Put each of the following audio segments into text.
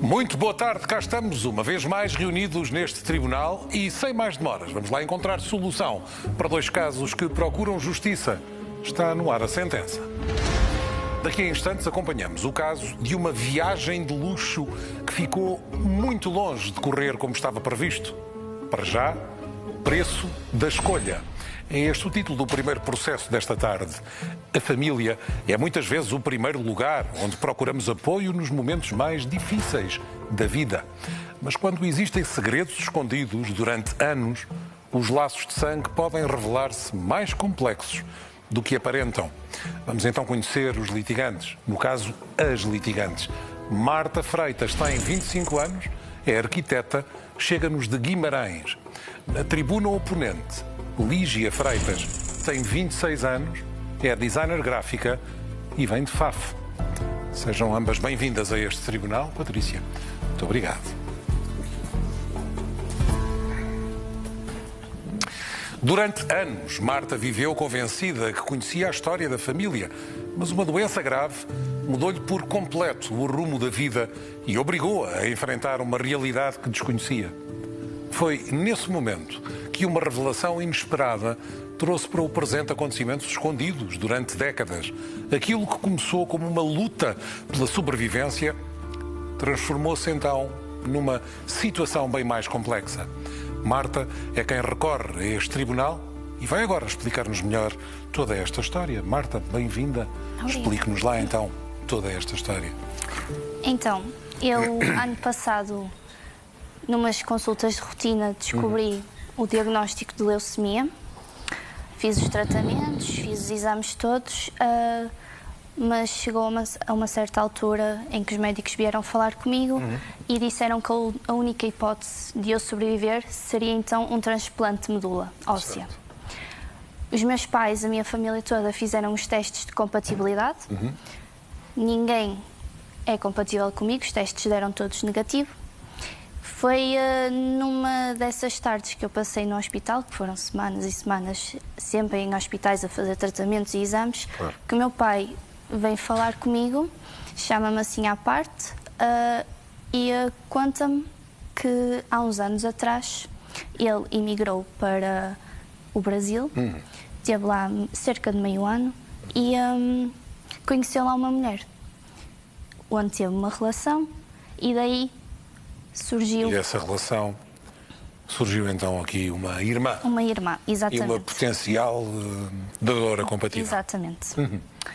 Muito boa tarde, cá estamos uma vez mais reunidos neste tribunal e sem mais demoras vamos lá encontrar solução para dois casos que procuram justiça. Está no ar a sentença. Daqui a instantes acompanhamos o caso de uma viagem de luxo que ficou muito longe de correr como estava previsto. Para já, preço da escolha. É este o título do primeiro processo desta tarde. A família é muitas vezes o primeiro lugar onde procuramos apoio nos momentos mais difíceis da vida. Mas quando existem segredos escondidos durante anos, os laços de sangue podem revelar-se mais complexos do que aparentam. Vamos então conhecer os litigantes, no caso, as litigantes. Marta Freitas tem 25 anos, é arquiteta, chega-nos de Guimarães. Na tribuna oponente, Lígia Freitas tem 26 anos, é designer gráfica e vem de Faf. Sejam ambas bem-vindas a este tribunal. Patrícia, muito obrigado. Durante anos, Marta viveu convencida que conhecia a história da família, mas uma doença grave mudou-lhe por completo o rumo da vida e obrigou-a a enfrentar uma realidade que desconhecia. Foi nesse momento que uma revelação inesperada trouxe para o presente acontecimentos escondidos durante décadas. Aquilo que começou como uma luta pela sobrevivência transformou-se então numa situação bem mais complexa. Marta é quem recorre a este tribunal e vai agora explicar-nos melhor toda esta história. Marta, bem-vinda. Explique-nos lá então toda esta história. Então, eu ano passado, numas consultas de rotina, descobri o diagnóstico de leucemia. Fiz os tratamentos, fiz os exames todos, mas chegou a uma certa altura em que os médicos vieram falar comigo e disseram que a única hipótese de eu sobreviver seria então um transplante de medula óssea. Certo. Os meus pais, a minha família toda, fizeram os testes de compatibilidade. Ninguém é compatível comigo, os testes deram todos negativo. Foi numa dessas tardes que eu passei no hospital, que foram semanas e semanas sempre em hospitais a fazer tratamentos e exames, que o meu pai vem falar comigo, chama-me assim à parte e conta-me que há uns anos atrás ele emigrou para o Brasil, esteve lá cerca de meio ano e conheceu lá uma mulher, onde teve uma relação e daí surgiu... E essa relação surgiu então aqui uma irmã. Uma irmã, exatamente. E uma potencial dadora compatível. Exatamente.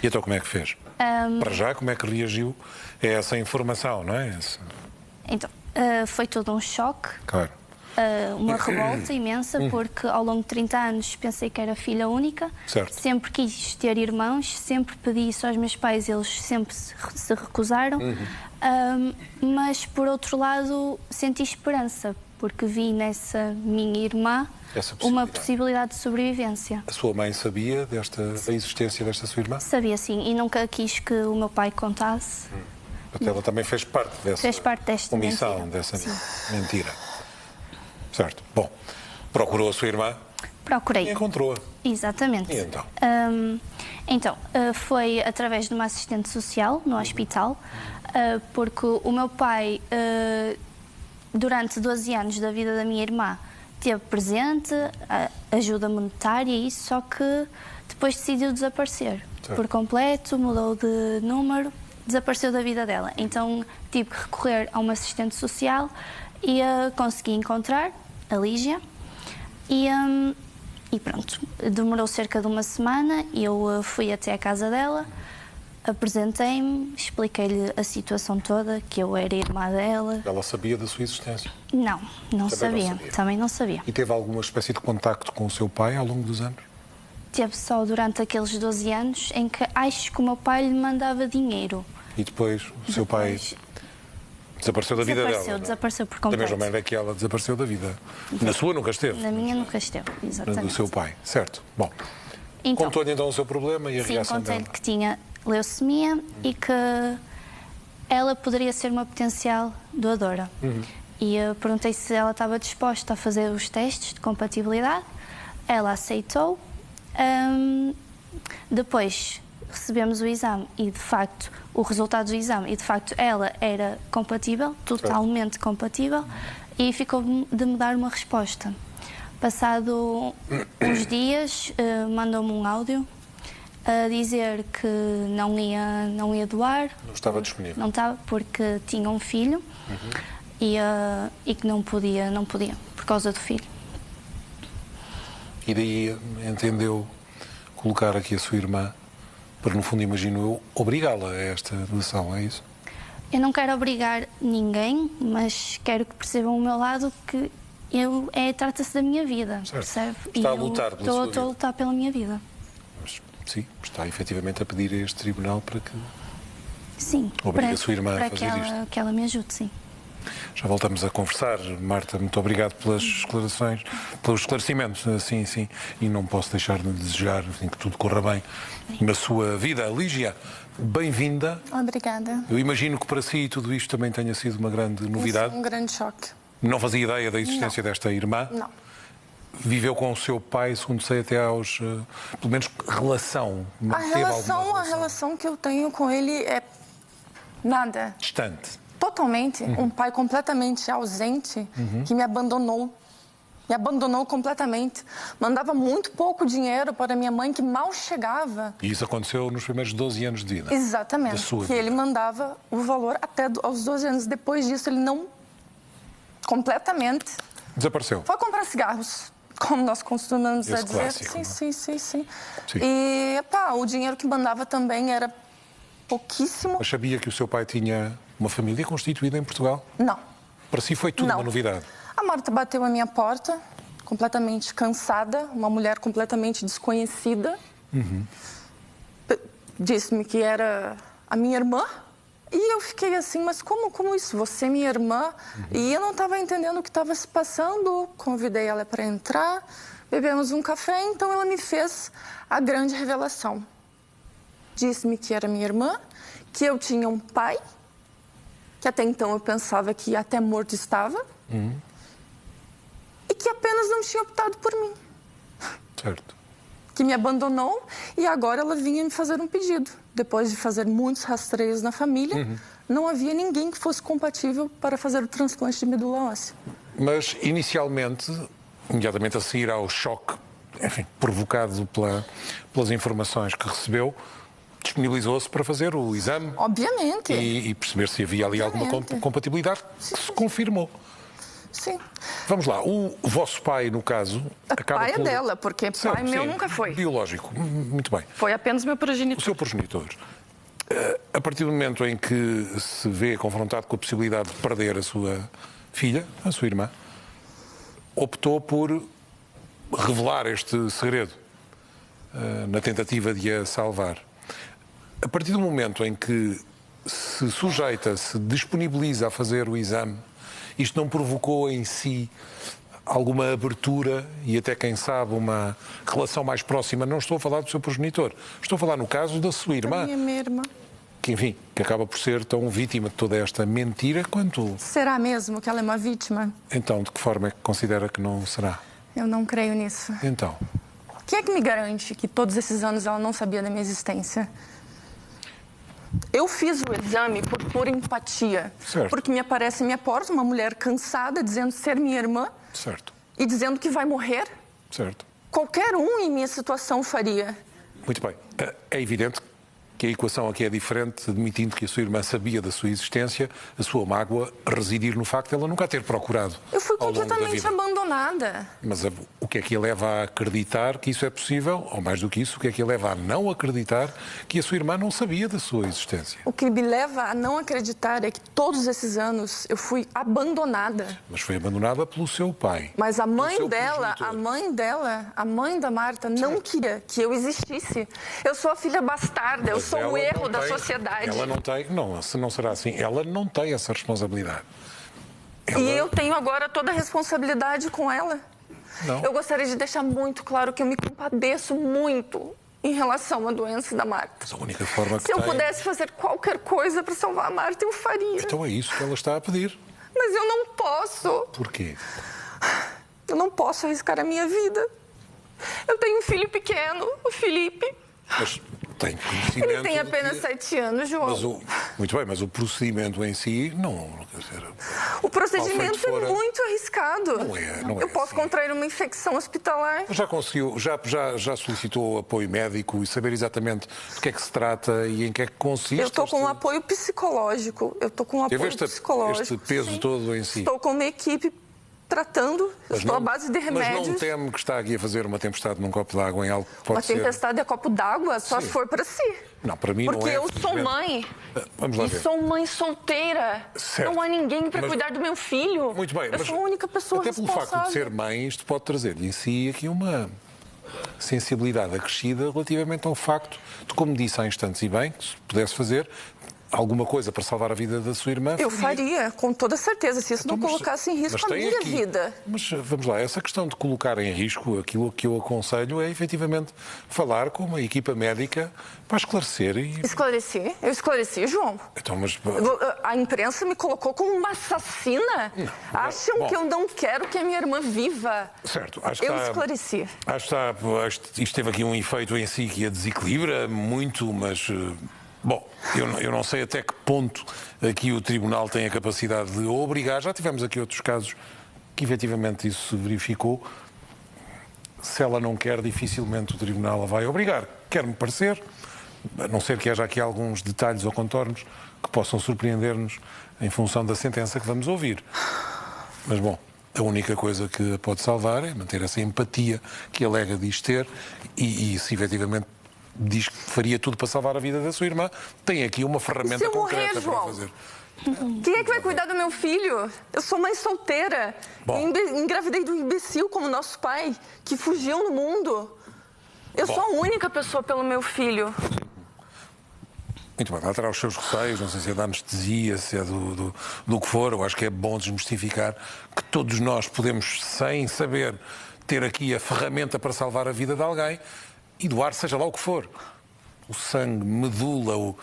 E então como é que fez? Para já, como é que reagiu a essa informação, não é? Então, foi todo um choque. Claro. Uma revolta imensa, porque ao longo de 30 anos pensei que era filha única. Certo. Sempre quis ter irmãos, sempre pedi isso aos meus pais, eles sempre se recusaram. Mas, por outro lado, senti esperança, porque vi nessa minha irmã uma possibilidade de sobrevivência. A sua mãe sabia da existência desta sua irmã? Sabia, sim, e nunca quis que o meu pai contasse. Porque ela também fez parte desta omissão, mentira. dessa mentira. Certo. Bom, procurou a sua irmã? Procurei. E encontrou-a. Exatamente. E então? Então, foi através de uma assistente social no hospital, porque o meu pai, durante 12 anos da vida da minha irmã, teve presente, ajuda monetária e isso, só que depois decidiu desaparecer. Certo. Por completo, mudou de número, desapareceu da vida dela. Então, tive que recorrer a uma assistente social e consegui encontrar a Lígia e pronto, demorou cerca de uma semana. Eu fui até a casa dela, apresentei-me, expliquei-lhe a situação toda, que eu era irmã dela. Ela sabia da sua existência? Não sabia. Também não sabia. E teve alguma espécie de contacto com o seu pai ao longo dos anos? Teve só durante aqueles 12 anos em que acho que o meu pai lhe mandava dinheiro. E depois o seu pai desapareceu da vida dela? Desapareceu por completo. Da mesma maneira que ela desapareceu da vida. Na sua nunca esteve? Na minha nunca esteve, exatamente. Do seu pai, certo. Bom, então, contou-lhe então o seu problema e a reação dela? Sim, contei-lhe que tinha leucemia e que ela poderia ser uma potencial doadora. E eu perguntei se ela estava disposta a fazer os testes de compatibilidade. Ela aceitou. Depois recebemos o exame e, de facto, o resultado do exame, e, de facto, ela era compatível, totalmente compatível, e ficou de me dar uma resposta. Passado uns dias, mandou-me um áudio a dizer que não ia doar. Não estava disponível. Não estava, porque tinha um filho e que não podia, por causa do filho. E daí entendeu colocar aqui a sua irmã para, no fundo, imagino eu, obrigá-la a esta doação, é isso? Eu não quero obrigar ninguém, mas quero que percebam o meu lado, que trata-se da minha vida, percebe? Está a lutar pela sua vida. Estou a lutar pela minha vida. Mas, sim, está efetivamente a pedir a este tribunal para que obrigue a sua irmã a fazer isto. Que ela me ajude, sim. Já voltamos a conversar. Marta, muito obrigado pelas esclarações, pelos esclarecimentos, sim. E não posso deixar de desejar que tudo corra bem na sua vida. Lígia, bem-vinda. Obrigada. Eu imagino que para si tudo isto também tenha sido uma grande novidade. Um grande choque. Não fazia ideia da existência desta irmã? Não. Viveu com o seu pai, segundo sei, até aos... pelo menos relação. A relação que eu tenho com ele é nada. Distante. Totalmente. Um pai completamente ausente, que me abandonou. Me abandonou completamente. Mandava muito pouco dinheiro para minha mãe, que mal chegava. E isso aconteceu nos primeiros 12 anos de vida? Exatamente. Da sua que vida. ele mandava o valor até aos 12 anos. Depois disso, ele não... Completamente. Desapareceu? Foi comprar cigarros, como nós costumamos Esse dizer. clássico, Sim. Sim. E o dinheiro que mandava também era pouquíssimo. Mas sabia que o seu pai tinha uma família constituída em Portugal? Não. Para si foi tudo uma novidade? A Marta bateu à minha porta, completamente cansada, uma mulher completamente desconhecida. Disse-me que era a minha irmã. E eu fiquei assim, mas como isso? Você é minha irmã? E eu não estava entendendo o que estava se passando. Convidei ela para entrar, bebemos um café, então ela me fez a grande revelação. Disse-me que era minha irmã, que eu tinha um pai, que até então eu pensava que até morto estava, e que apenas não tinha optado por mim. Certo. Que me abandonou, e agora ela vinha me fazer um pedido. Depois de fazer muitos rastreios na família, não havia ninguém que fosse compatível para fazer o transplante de medula óssea. Mas, inicialmente, imediatamente a seguir ao choque, provocado pelas informações que recebeu, disponibilizou-se para fazer o exame. Obviamente. E perceber se havia ali alguma compatibilidade, que se confirmou. Sim. Vamos lá, o vosso pai, no caso, acaba pai por... é dela, porque pai meu nunca foi. Biológico, muito bem. Foi apenas meu O progenitor. seu progenitor, a partir do momento em que se vê confrontado com a possibilidade de perder a sua filha, a sua irmã, optou por revelar este segredo na tentativa de a salvar. A partir do momento em que se sujeita, se disponibiliza a fazer o exame, isto não provocou em si alguma abertura e até, quem sabe, uma relação mais próxima? Não estou a falar do seu progenitor. Estou a falar no caso da sua irmã. Minha irmã. Que, enfim, que acaba por ser tão vítima de toda esta mentira quanto... Será mesmo que ela é uma vítima? Então, de que forma é que considera que não será? Eu não creio nisso. Então? Quem é que me garante que todos esses anos ela não sabia da minha existência? Eu fiz o exame por pura empatia. Certo. Porque me aparece à minha porta uma mulher cansada, dizendo ser minha irmã. Certo. E dizendo que vai morrer. Certo. Qualquer um em minha situação faria. Muito bem. É evidente que a equação aqui é diferente, admitindo que a sua irmã sabia da sua existência, a sua mágoa residir no facto de ela nunca a ter procurado. Eu fui ao longo da completamente vida. abandonada. Mas o que é que a leva a acreditar que isso é possível? Ou mais do que isso, o que é que a leva a não acreditar que a sua irmã não sabia da sua existência? O que me leva a não acreditar é que todos esses anos eu fui abandonada. Mas foi abandonada pelo seu pai. Mas a mãe seu dela, progenitor. a mãe da Marta, não queria que eu existisse. Eu sou a filha bastarda, eu sou o erro da sociedade. Ela não tem, não, se não será assim, ela não tem essa responsabilidade. E eu tenho agora toda a responsabilidade com ela. Não. Eu gostaria de deixar muito claro que eu me compadeço muito em relação à doença da Marta. Mas a única forma que Se eu tem... pudesse fazer qualquer coisa para salvar a Marta, eu faria. Então é isso que ela está a pedir. Mas eu não posso. Porquê? Eu não posso arriscar a minha vida. Eu tenho um filho pequeno, o Felipe. Mas Tem conhecimento. Ele tem apenas 7 anos, João. Muito bem, mas o procedimento em si não. Quer dizer, o procedimento é muito arriscado. Não é Eu posso assim. contrair uma infecção hospitalar. Já conseguiu, já solicitou apoio médico e saber exatamente do que é que se trata e em que é que consiste? Eu estou com um apoio psicológico. Teve este peso sim. todo em si? Estou com uma equipe tratando, estou à base de remédios. Mas não teme que está aqui a fazer uma tempestade num copo d'água em algo que pode ser... Uma tempestade é copo d'água só se for para si. Não, para mim porque não é. Porque eu sou mãe. Vamos lá ver. E sou mãe solteira. Certo. Não há ninguém para cuidar do meu filho. Muito bem. Eu sou a única pessoa até responsável. pelo facto de ser mãe, isto pode trazer em si aqui uma sensibilidade acrescida relativamente ao facto de, como disse há instantes e bem, que se pudesse fazer alguma coisa para salvar a vida da sua irmã... Eu faria, com toda certeza, se isso não colocasse em risco a minha vida. Mas vamos lá, essa questão de colocar em risco, aquilo que eu aconselho é efetivamente falar com uma equipa médica para esclarecer e... Esclareci? Eu esclareci, João. Então, mas... A imprensa me colocou como uma assassina? Acham que eu não quero que a minha irmã viva? Certo. Eu esclareci. Acho que isto teve aqui um efeito em si que a desequilibra muito, mas... Bom, eu não sei até que ponto aqui o Tribunal tem a capacidade de obrigar. Já tivemos aqui outros casos que efetivamente isso se verificou. Se ela não quer, dificilmente o Tribunal a vai obrigar. Quer-me parecer, a não ser que haja aqui alguns detalhes ou contornos que possam surpreender-nos em função da sentença que vamos ouvir. Mas, bom, a única coisa que a pode salvar é manter essa empatia que alega diz ter e se efetivamente diz que faria tudo para salvar a vida da sua irmã, tem aqui uma ferramenta concreta para fazer. Quem é que vai cuidar do meu filho? Eu sou mãe solteira. Engravidei de um imbecil como nosso pai, que fugiu no mundo. Eu sou a única pessoa pelo meu filho. Muito bem, lá terá os seus receios, não sei se é da anestesia, se é do que for. Eu acho que é bom desmistificar que todos nós podemos, sem saber, ter aqui a ferramenta para salvar a vida de alguém e doar seja lá o que for. O sangue, medula,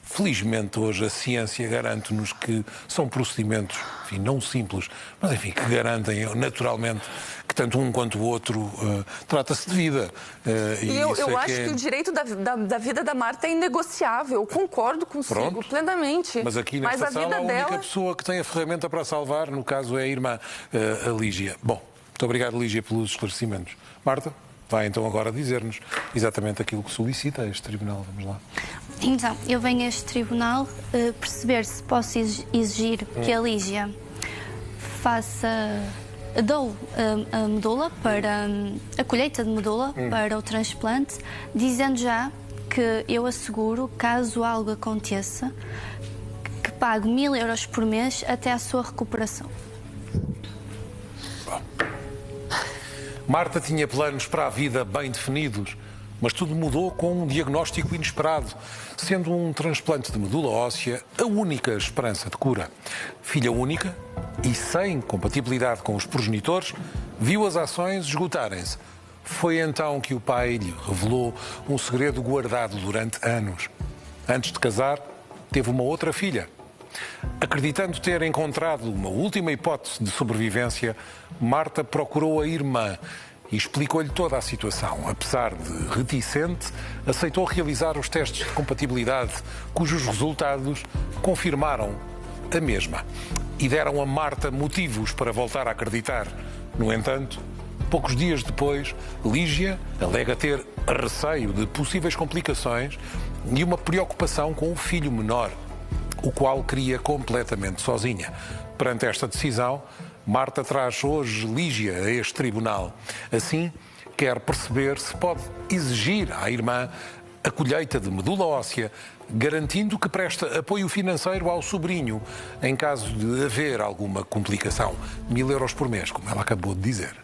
felizmente hoje a ciência garante-nos que são procedimentos, enfim, não simples, mas enfim, que garantem naturalmente que tanto um quanto o outro trata-se de vida. Eu acho que o direito da vida da Marta é inegociável. Eu concordo consigo plenamente. Mas aqui nesta sala a única pessoa que tem a ferramenta para salvar, no caso, é a irmã, a Lígia. Bom, muito obrigado, Lígia, pelos esclarecimentos. Marta? Vai então agora dizer-nos exatamente aquilo que solicita este Tribunal. Vamos lá. Então, eu venho a este Tribunal perceber se posso exigir que a Lígia dou a medula para a colheita de medula para o transplante, dizendo já que eu asseguro, caso algo aconteça, que pago 1000 euros por mês até à sua recuperação. Marta tinha planos para a vida bem definidos, mas tudo mudou com um diagnóstico inesperado, sendo um transplante de medula óssea a única esperança de cura. Filha única e sem compatibilidade com os progenitores, viu as ações esgotarem-se. Foi então que o pai lhe revelou um segredo guardado durante anos. Antes de casar, teve uma outra filha. Acreditando ter encontrado uma última hipótese de sobrevivência, Marta procurou a irmã e explicou-lhe toda a situação. Apesar de reticente, aceitou realizar os testes de compatibilidade, cujos resultados confirmaram a mesma e deram a Marta motivos para voltar a acreditar. No entanto, poucos dias depois, Lígia alega ter receio de possíveis complicações e uma preocupação com o filho menor, o qual cria completamente sozinha. Perante esta decisão, Marta traz hoje Lígia a este tribunal. Assim, quer perceber se pode exigir à irmã a colheita de medula óssea, garantindo que presta apoio financeiro ao sobrinho em caso de haver alguma complicação. 1000 euros por mês, como ela acabou de dizer.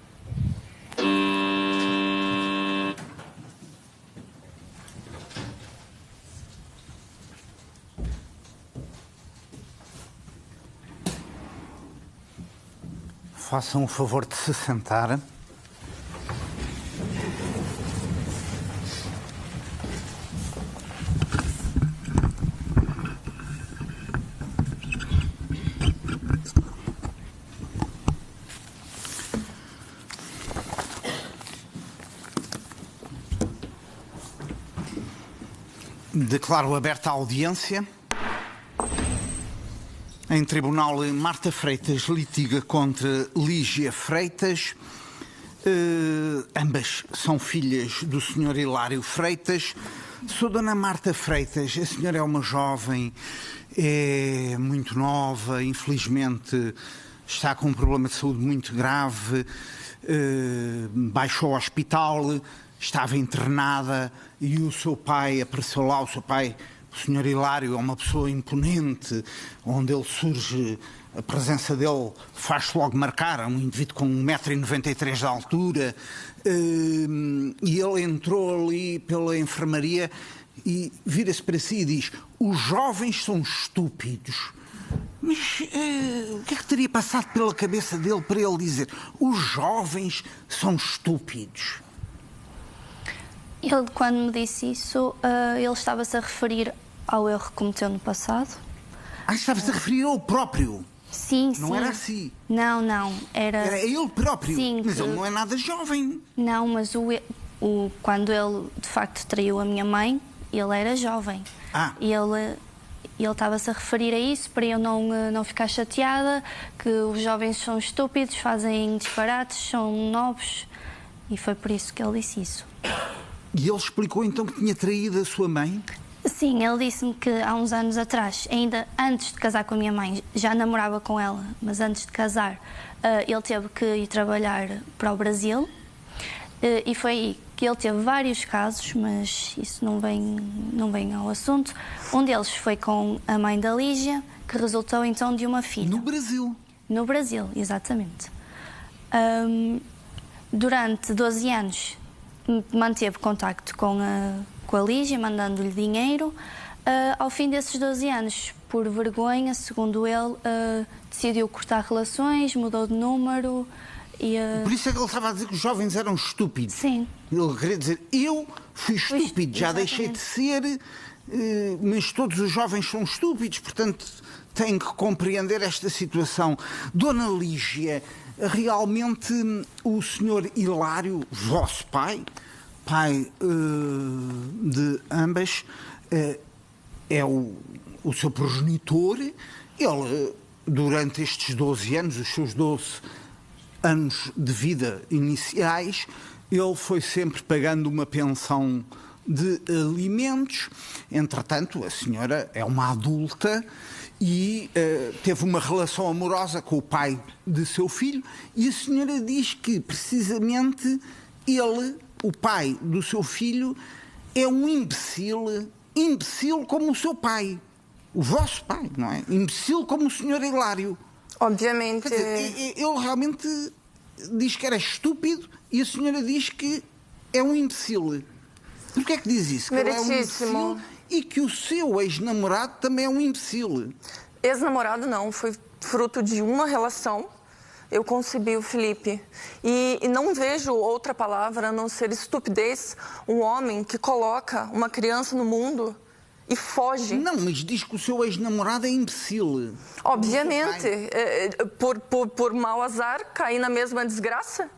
Façam o favor de se sentar. Declaro aberta a audiência. Em tribunal, Marta Freitas litiga contra Lígia Freitas. Ambas são filhas do Sr. Hilário Freitas. Sou Dona Marta Freitas. A senhora é uma jovem, é muito nova, infelizmente está com um problema de saúde muito grave, baixou ao hospital, estava internada e o seu pai apareceu lá. O seu pai, o Sr. Hilário, é uma pessoa imponente, onde ele surge, a presença dele faz-se logo marcar, é um indivíduo com 1,93 m de altura, e ele entrou ali pela enfermaria e vira-se para si e diz: os jovens são estúpidos. Mas o que é que teria passado pela cabeça dele para ele dizer: os jovens são estúpidos? Ele, quando me disse isso, ele estava-se a referir ao erro que cometeu no passado. Estava-se a referir ao próprio? Sim, sim. Não era assim? Não. Era ele próprio? Sim, mas ele não é nada jovem. Não, mas quando ele, de facto, traiu a minha mãe, ele era jovem. E ele estava-se a referir a isso para eu não ficar chateada, que os jovens são estúpidos, fazem disparates, são novos, e foi por isso que ele disse isso. E ele explicou então que tinha traído a sua mãe? Sim, ele disse-me que há uns anos atrás, ainda antes de casar com a minha mãe, já namorava com ela, mas antes de casar, ele teve que ir trabalhar para o Brasil, e foi aí que ele teve vários casos, mas isso não vem ao assunto. Um deles foi com a mãe da Lígia, que resultou então de uma filha. No Brasil? No Brasil, exatamente. Durante 12 anos manteve contacto com a Lígia, mandando-lhe dinheiro. Ao fim desses 12 anos, por vergonha, segundo ele, decidiu cortar relações, mudou de número. Por isso é que ele estava a dizer que os jovens eram estúpidos. Sim. Ele queria dizer: eu fui estúpido, já deixei de ser, mas todos os jovens são estúpidos, portanto têm que compreender esta situação. Dona Lígia, realmente o Sr. Hilário, vosso pai de ambas, é o seu progenitor. Ele, durante estes 12 anos, os seus 12 anos de vida iniciais, ele foi sempre pagando uma pensão de alimentos. Entretanto, a senhora é uma adulta e teve uma relação amorosa com o pai de seu filho, e a senhora diz que, precisamente, ele, o pai do seu filho, é um imbecil como o seu pai, o vosso pai, não é? Imbecil como o Sr. Hilário. Obviamente. Quer dizer, ele realmente diz que era estúpido e a senhora diz que é um imbecil. Porquê é que diz isso? Que ele é um imbecil e que o seu ex-namorado também é um imbecil. Ex-namorado não, foi fruto de uma relação. Eu concebi o Felipe. E não vejo outra palavra a não ser estupidez. Um homem que coloca uma criança no mundo e foge. Não, mas diz que o seu ex-namorado é imbecil. Obviamente. Por mau azar, caí na mesma desgraça.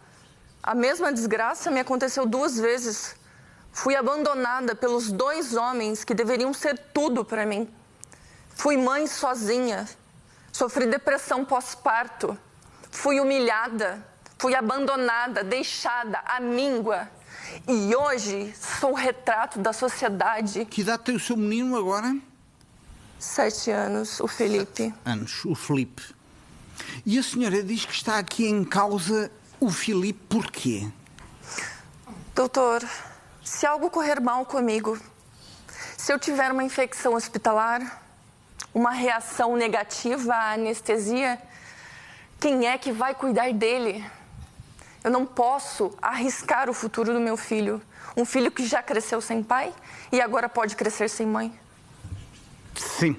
A mesma desgraça me aconteceu 2 vezes. Fui abandonada pelos 2 homens que deveriam ser tudo para mim. Fui mãe sozinha. Sofri depressão pós-parto. Fui humilhada. Fui abandonada, deixada, amíngua. E hoje sou o retrato da sociedade. Que idade tem o seu menino agora? 7 anos, o Felipe. 7 anos, o Felipe. E a senhora diz que está aqui em causa o Felipe porquê? Doutor, se algo correr mal comigo, se eu tiver uma infecção hospitalar, uma reação negativa à anestesia, quem é que vai cuidar dele? Eu não posso arriscar o futuro do meu filho. Um filho que já cresceu sem pai e agora pode crescer sem mãe. Sim.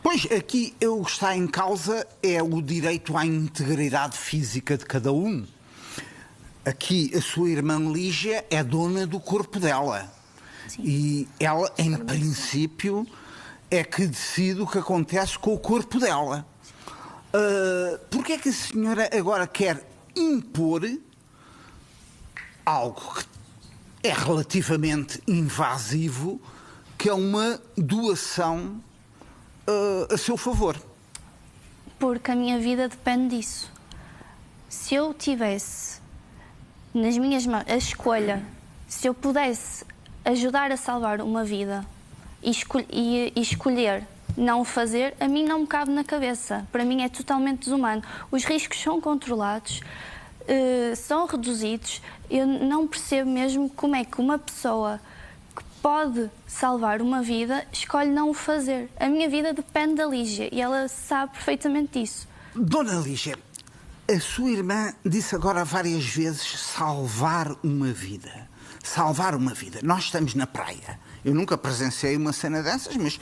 Pois, aqui o que está em causa é o direito à integridade física de cada um. Aqui a sua irmã Lígia é dona do corpo dela. Sim. E ela, em princípio, é que decide o que acontece com o corpo dela. Porquê é que a senhora agora quer impor algo que é relativamente invasivo que é uma doação a seu favor? Porque a minha vida depende disso. Se eu tivesse nas minhas mãos a escolha, se eu pudesse ajudar a salvar uma vida e escolher não o fazer, a mim não me cabe na cabeça. Para mim é totalmente desumano. Os riscos são controlados, são reduzidos. Eu não percebo mesmo como é que uma pessoa que pode salvar uma vida escolhe não o fazer. A minha vida depende da Lígia e ela sabe perfeitamente disso. Dona Lígia, a sua irmã disse agora várias vezes salvar uma vida. Salvar uma vida. Nós estamos na praia. Eu nunca presenciei uma cena dessas, mas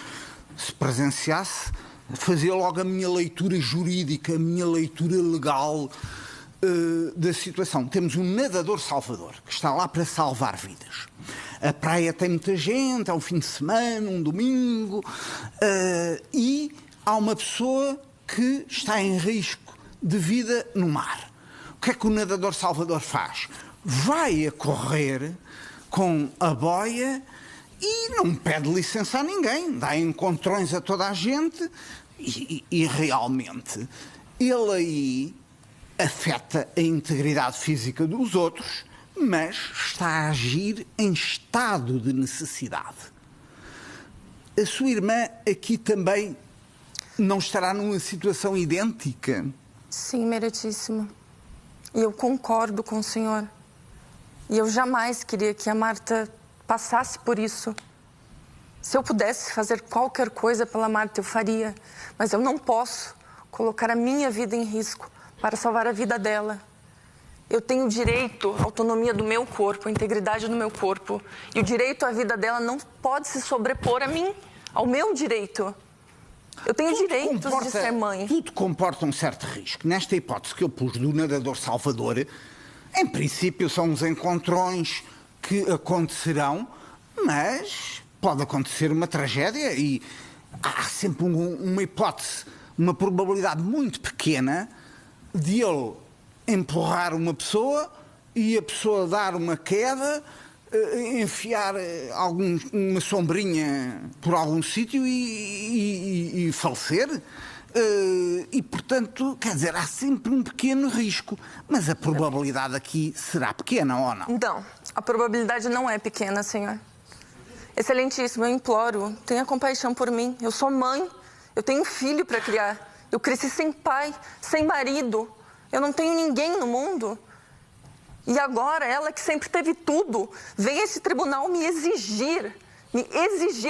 se presenciasse, fazia logo a minha leitura jurídica, a minha leitura legal da situação. Temos um nadador salvador que está lá para salvar vidas. A praia tem muita gente, é um fim de semana, um domingo, e há uma pessoa que está em risco de vida no mar. O que é que o nadador salvador faz? Vai a correr com a boia e não pede licença a ninguém, dá encontrões a toda a gente e realmente ele aí afeta a integridade física dos outros, mas está a agir em estado de necessidade. A sua irmã aqui também não estará numa situação idêntica? Sim, meritíssimo. E eu concordo com o senhor. E eu jamais queria que a Marta passasse por isso. Se eu pudesse fazer qualquer coisa pela Marta, eu faria. Mas eu não posso colocar a minha vida em risco para salvar a vida dela. Eu tenho direito à autonomia do meu corpo, à integridade do meu corpo. E o direito à vida dela não pode se sobrepor a mim, ao meu direito. Eu tenho direitos de ser mãe. Tudo comporta um certo risco. Nesta hipótese que eu pus do nadador salvador, em princípio são uns encontrões que acontecerão, mas pode acontecer uma tragédia e há sempre uma hipótese, uma probabilidade muito pequena de ele empurrar uma pessoa e a pessoa dar uma queda, enfiar uma sombrinha por algum sítio e falecer. E, portanto, quer dizer, há sempre um pequeno risco, mas a probabilidade aqui será pequena ou não? Não, a probabilidade não é pequena, senhor. Excelentíssimo, eu imploro, tenha compaixão por mim. Eu sou mãe, eu tenho um filho para criar. Eu cresci sem pai, sem marido. Eu não tenho ninguém no mundo. E agora, ela que sempre teve tudo, vem a esse tribunal me exigir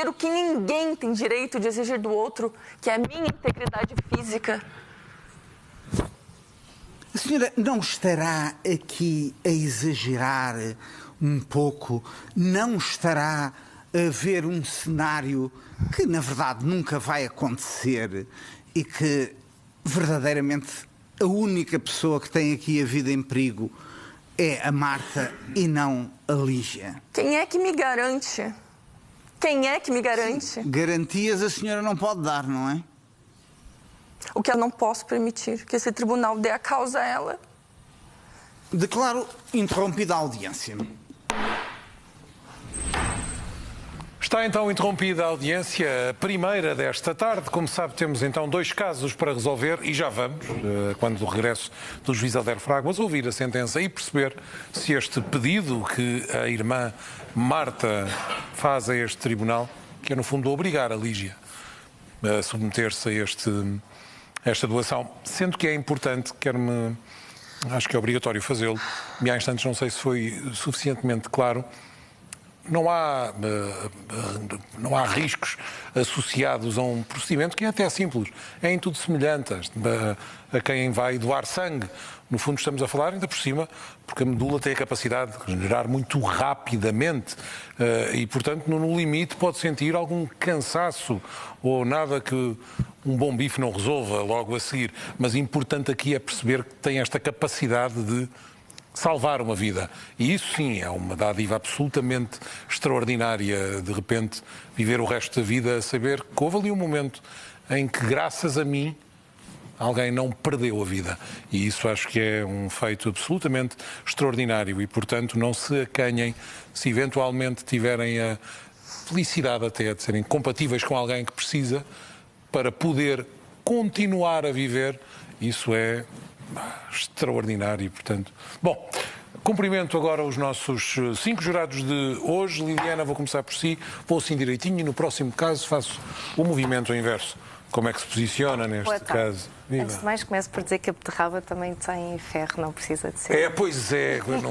o que ninguém tem direito de exigir do outro, que é a minha integridade física. A senhora não estará aqui a exagerar um pouco? Não estará a ver um cenário que, na verdade, nunca vai acontecer e que, verdadeiramente, a única pessoa que tem aqui a vida em perigo é a Marta e não a Lígia? Quem é que me garante? Quem é que me garante? Sim, garantias a senhora não pode dar, não é? O que eu não posso permitir, que esse tribunal dê a causa a ela. Declaro interrompida a audiência. Está então interrompida a audiência, a primeira desta tarde. Como sabe, temos então 2 casos para resolver e já vamos, quando do regresso do juiz Helder Fraguas, ouvir a sentença e perceber se este pedido que a irmã Marta faz a este tribunal, que é no fundo obrigar a Lígia a submeter-se a esta doação, sendo que é importante, acho que é obrigatório fazê-lo, e há instantes não sei se foi suficientemente claro. Não há riscos associados a um procedimento que é até simples. É em tudo semelhante a quem vai doar sangue. No fundo estamos a falar, ainda por cima, porque a medula tem a capacidade de regenerar muito rapidamente e, portanto, no limite pode sentir algum cansaço ou nada que um bom bife não resolva logo a seguir. Mas importante aqui é perceber que tem esta capacidade de salvar uma vida. E isso sim é uma dádiva absolutamente extraordinária, de repente viver o resto da vida a saber que houve ali um momento em que, graças a mim, alguém não perdeu a vida. E isso acho que é um feito absolutamente extraordinário e, portanto, não se acanhem se eventualmente tiverem a felicidade até de serem compatíveis com alguém que precisa para poder continuar a viver. Isso é extraordinário, portanto. Bom, cumprimento agora os nossos 5 jurados de hoje. Liliana, vou começar por si, vou assim direitinho e no próximo caso faço o movimento inverso. Como é que se posiciona neste caso? Viva. Antes de mais, começo por dizer que a beterraba também tem ferro, não precisa de ser. Pois é. Não...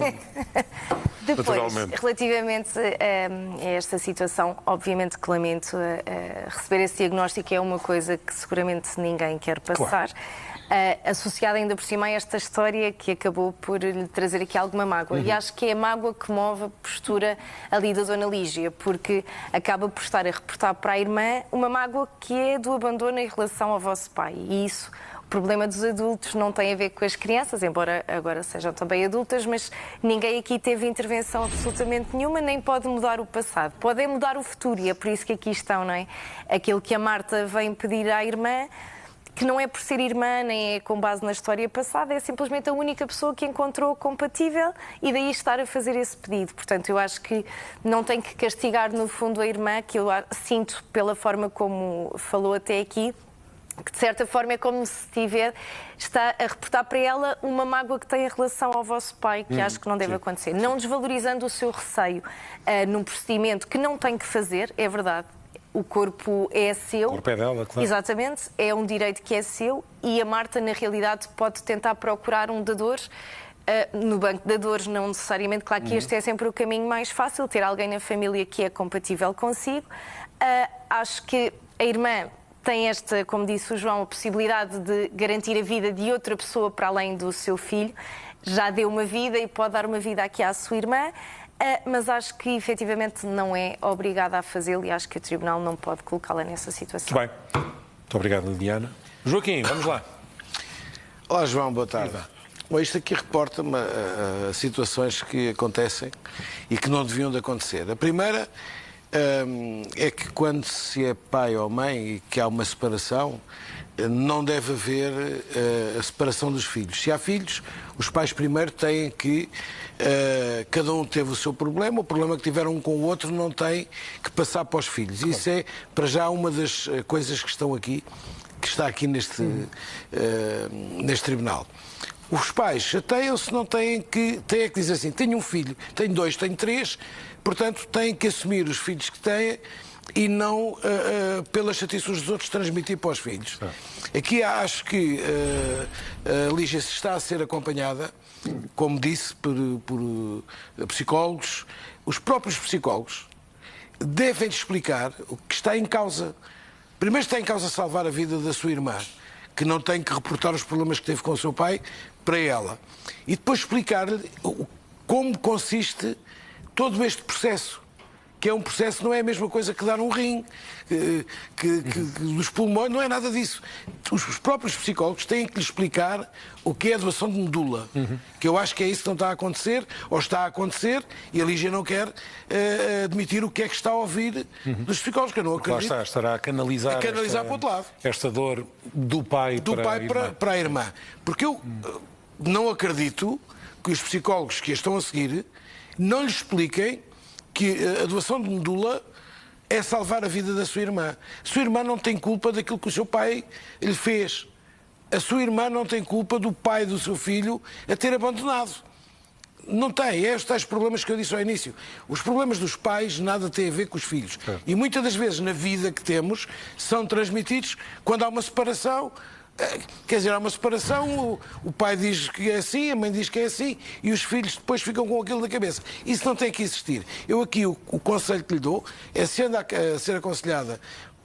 Depois, relativamente a esta situação, obviamente que lamento receber esse diagnóstico, é uma coisa que seguramente ninguém quer passar. Claro. Associada ainda por cima a esta história que acabou por lhe trazer aqui alguma mágoa. E acho que é a mágoa que move a postura ali da Dona Lígia, porque acaba por estar a reportar para a irmã uma mágoa que é do abandono em relação ao vosso pai. E isso, o problema dos adultos não tem a ver com as crianças, embora agora sejam também adultas, mas ninguém aqui teve intervenção absolutamente nenhuma, nem pode mudar o passado. Pode mudar o futuro, e é por isso que aqui estão, não é? Aquilo que a Marta vem pedir à irmã, que não é por ser irmã, nem é com base na história passada, é simplesmente a única pessoa que encontrou compatível e daí estar a fazer esse pedido. Portanto, eu acho que não tem que castigar, no fundo, a irmã, que eu sinto pela forma como falou até aqui, que de certa forma é como se está a reportar para ela uma mágoa que tem em relação ao vosso pai, que acho que não deve acontecer. Não desvalorizando o seu receio num procedimento que não tem que fazer, é verdade. O corpo é seu. O corpo é dela, claro. Exatamente, é um direito que é seu e a Marta, na realidade, pode tentar procurar um dador no banco de dadores, não necessariamente. Claro que este é sempre o caminho mais fácil, ter alguém na família que é compatível consigo. Acho que a irmã tem esta, como disse o João, a possibilidade de garantir a vida de outra pessoa para além do seu filho. Já deu uma vida e pode dar uma vida aqui à sua irmã. Mas acho que efetivamente não é obrigada a fazê-lo e acho que o Tribunal não pode colocá-la nessa situação. Muito bem. Muito obrigado, Liliana. Joaquim, vamos lá. Olá, João, boa tarde. Bom, isto aqui reporta-me situações que acontecem e que não deviam de acontecer. A primeira é que quando se é pai ou mãe e que há uma separação, não deve haver a separação dos filhos. Se há filhos, os pais primeiro têm que... cada um teve o seu problema, o problema que tiveram um com o outro não tem que passar para os filhos. Claro. Isso é, para já, uma das coisas que estão aqui, que está aqui neste tribunal. Os pais chateiam-se, não têm que dizer assim, tenho um filho, tenho 2, tenho 3, portanto têm que assumir os filhos que têm e não, pelas chatices dos outros, transmitir para os filhos. Aqui acho que a Lígia está a ser acompanhada, como disse, por psicólogos. Os próprios psicólogos devem explicar o que está em causa. Primeiro está em causa salvar a vida da sua irmã, que não tem que reportar os problemas que teve com o seu pai para ela. E depois explicar-lhe como consiste todo este processo. Que é um processo, não é a mesma coisa que dar um rim, que dos pulmões, não é nada disso. Os próprios psicólogos têm que lhe explicar o que é a doação de medula, que eu acho que é isso que não está a acontecer, ou está a acontecer, e a Lígia não quer admitir o que é que está a ouvir dos psicólogos, que eu não acredito. Lá estará a canalizar para o outro lado. Esta dor do pai para a irmã. Porque eu não acredito que os psicólogos que a estão a seguir não lhe expliquem que a doação de medula é salvar a vida da sua irmã. A sua irmã não tem culpa daquilo que o seu pai lhe fez. A sua irmã não tem culpa do pai do seu filho a ter abandonado. Não tem. É estes problemas que eu disse ao início. Os problemas dos pais nada têm a ver com os filhos. E muitas das vezes na vida que temos são transmitidos quando há uma separação. Quer dizer, há uma separação, o pai diz que é assim, a mãe diz que é assim, e os filhos depois ficam com aquilo na cabeça. Isso não tem que existir. Eu aqui, o conselho que lhe dou é, se anda a ser aconselhada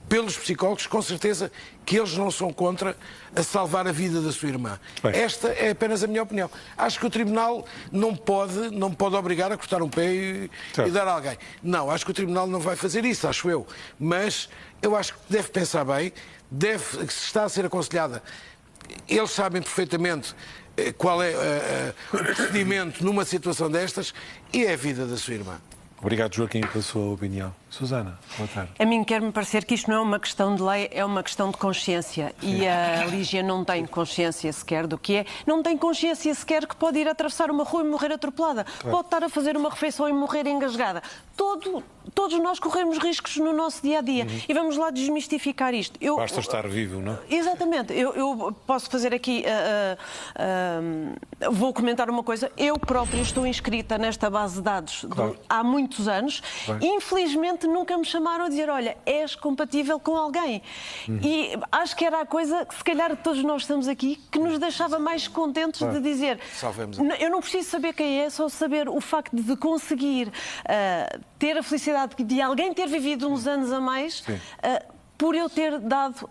pelos psicólogos, com certeza que eles não são contra a salvar a vida da sua irmã. Bem. Esta é apenas a minha opinião. Acho que o Tribunal não pode obrigar a cortar um pé e dar a alguém. Não, acho que o Tribunal não vai fazer isso, acho eu. Mas eu acho que deve pensar bem, se está a ser aconselhada, eles sabem perfeitamente qual é o procedimento numa situação destas e é a vida da sua irmã. Obrigado, Joaquim, pela sua opinião. Susana, boa tarde. A mim quer-me parecer que isto não é uma questão de lei, é uma questão de consciência. Sim. E a Lígia não tem consciência sequer do que é. Não tem consciência sequer que pode ir atravessar uma rua e morrer atropelada. Claro. Pode estar a fazer uma refeição e morrer engasgada. Todos nós corremos riscos no nosso dia-a-dia. E vamos lá desmistificar isto. Basta estar vivo, não é? Exatamente. Eu posso fazer aqui... vou comentar uma coisa. Eu própria estou inscrita nesta base de dados há muitos anos. Infelizmente nunca me chamaram a dizer, olha, és compatível com alguém. E acho que era a coisa que se calhar todos nós estamos aqui que nos deixava mais contentes de dizer, eu não preciso saber quem é, só saber o facto de conseguir ter a felicidade de alguém ter vivido uns anos a mais por eu ter dado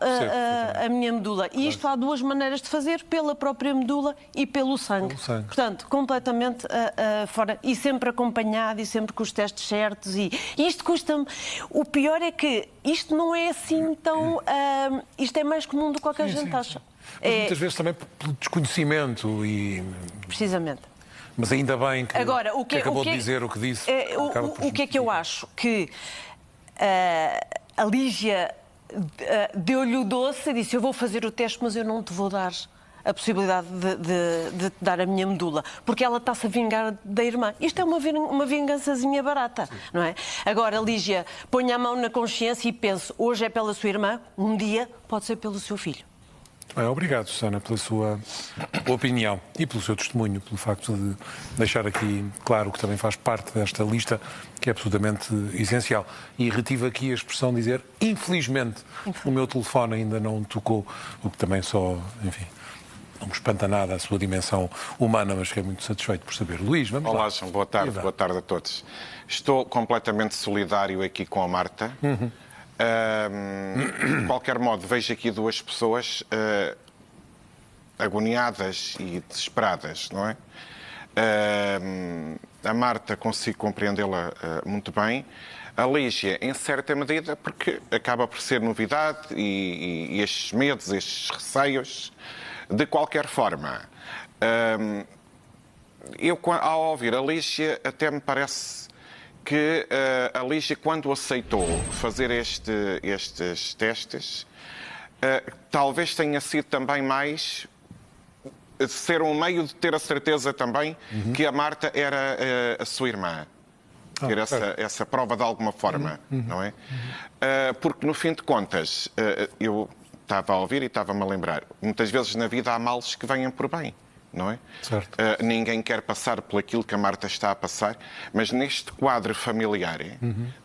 a minha medula. E isto há duas maneiras de fazer, pela própria medula e pelo sangue. Portanto, completamente fora. E sempre acompanhado e sempre com os testes certos. E isto custa-me. O pior é que isto não é assim tão... isto é mais comum do que qualquer gente acha. Mas muitas vezes também pelo desconhecimento e... Precisamente. Mas ainda bem que, agora, que acabou de dizer o que disse. O que é que eu acho? Que a Lígia deu-lhe o doce e disse, eu vou fazer o teste, mas eu não te vou dar a possibilidade de te dar a minha medula, porque ela está-se a vingar da irmã. Isto é uma vingançazinha barata, não é? Agora, Lígia, ponha a mão na consciência e pense, hoje é pela sua irmã, um dia pode ser pelo seu filho. Obrigado, Susana, pela sua opinião e pelo seu testemunho, pelo facto de deixar aqui claro que também faz parte desta lista, que é absolutamente essencial. E retive aqui a expressão de dizer, infelizmente, o meu telefone ainda não tocou, o que também só, enfim, não me espanta nada a sua dimensão humana, mas fiquei muito satisfeito por saber. Luís, vamos lá. Olá, João, boa tarde a todos. Estou completamente solidário aqui com a Marta. De qualquer modo, vejo aqui duas pessoas agoniadas e desesperadas, não é? A Marta consigo compreendê-la muito bem. A Lígia, em certa medida, porque acaba por ser novidade e estes medos, estes receios. De qualquer forma, eu, ao ouvir a Lígia, até me parece que a Lígia, quando aceitou fazer estes testes, talvez tenha sido também mais ser um meio de ter a certeza também que a Marta era a sua irmã. Ter essa prova de alguma forma, não é? Porque, no fim de contas, eu estava a ouvir e estava-me a lembrar, muitas vezes na vida há males que venham por bem. Não é? Certo. Ninguém quer passar por aquilo que a Marta está a passar, mas neste quadro familiar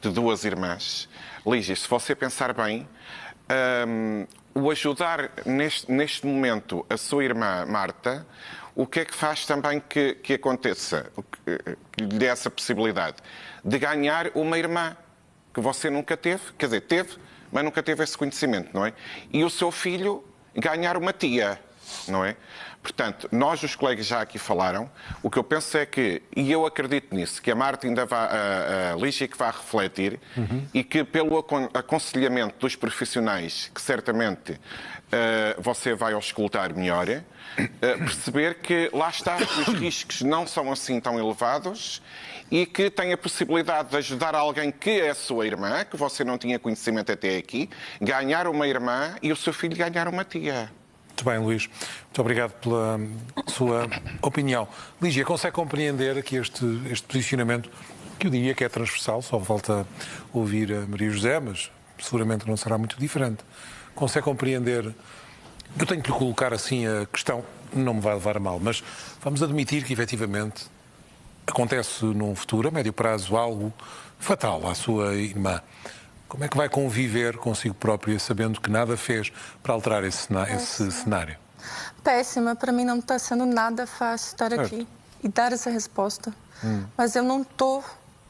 de duas irmãs, Lígia, se você pensar bem, o ajudar neste momento a sua irmã Marta, o que é que faz também que aconteça, que lhe dê essa possibilidade de ganhar uma irmã que você nunca teve, quer dizer, teve, mas nunca teve esse conhecimento, não é? E o seu filho ganhar uma tia, não é? Portanto, nós, os colegas já aqui falaram, o que eu penso é que, e eu acredito nisso, que a Marta ainda vai, a Lígia que vai refletir e que pelo aconselhamento dos profissionais, que certamente você vai auscultar melhor, perceber que lá está, os riscos não são assim tão elevados e que tem a possibilidade de ajudar alguém que é a sua irmã, que você não tinha conhecimento até aqui, ganhar uma irmã e o seu filho ganhar uma tia. Muito bem, Luís. Muito obrigado pela sua opinião. Lígia, consegue compreender aqui este posicionamento, que eu diria que é transversal, só volta a ouvir a Maria José, mas seguramente não será muito diferente. Consegue compreender... Eu tenho que lhe colocar assim a questão, não me vai levar a mal, mas vamos admitir que, efetivamente, acontece num futuro, a médio prazo, algo fatal à sua irmã. Como é que vai conviver consigo própria, sabendo que nada fez para alterar esse cenário? Péssima. Para mim não está sendo nada fácil estar aqui e dar essa resposta. Mas eu não estou